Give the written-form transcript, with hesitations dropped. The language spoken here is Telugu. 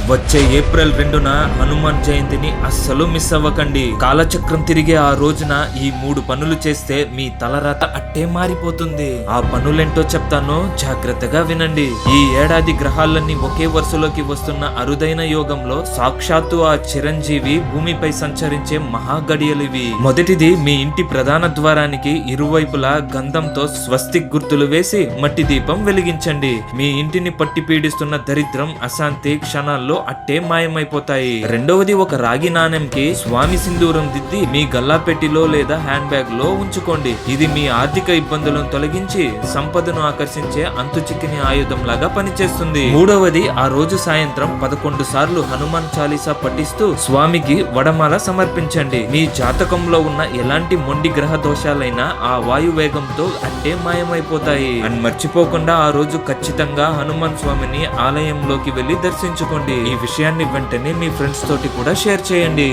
వచ్చే ఏప్రిల్ 2న హనుమాన్ జయంతిని అస్సలు మిస్ అవ్వకండి. కాలచక్రం తిరిగే ఆ రోజున ఈ 3 పనులు చేస్తే మీ తలరాత అట్టే మారిపోతుంది. ఆ పనులేంటో చెప్తాను, జాగ్రత్తగా వినండి. ఈ ఏడాది గ్రహాలన్నీ ఒకే వరుసలోకి వస్తున్న అరుదైన యోగంలో సాక్షాత్తు ఆ చిరంజీవి భూమిపై సంచరించే మహాగడియలివి. మొదటిది, మీ ఇంటి ప్రధాన ద్వారానికి ఇరువైపులా గంధంతో స్వస్తిక్ గుర్తులు వేసి మట్టి దీపం వెలిగించండి. మీ ఇంటిని పట్టి పీడిస్తున్న దరిద్రం, అశాంతి క్షణాల్లో అట్టే మాయమైపోతాయి. రెండవది, ఒక రాగి నాణెంకి స్వామి సింధూరం దిద్ది మీ గల్లాపెట్టిలో లేదా హ్యాండ్ బ్యాగ్ లో ఉంచుకోండి. ఇది మీ ఆర్థిక ఇబ్బందులను తొలగించి సంపదను ఆకర్షించే అంతు చిక్కిన ఆయుధం లాగా పనిచేస్తుంది. మూడవది, ఆ రోజు సాయంత్రం 11 సార్లు హనుమాన్ చాలీసా పఠిస్తూ స్వామికి వడమాల సమర్పించండి. మీ జాతకంలో ఉన్న ఎలాంటి మొండి గ్రహ దోషాలైనా ఆ వాయు వేగంతో అట్టే మాయమైపోతాయి. అండ్ మర్చిపోకుండా ఆ రోజు ఖచ్చితంగా హనుమాన్ స్వామిని ఆలయంలోకి వెళ్లి దర్శించుకోండి. ఈ విషయాన్ని వెంటనే మీ ఫ్రెండ్స్ తోటి కూడా షేర్ చేయండి.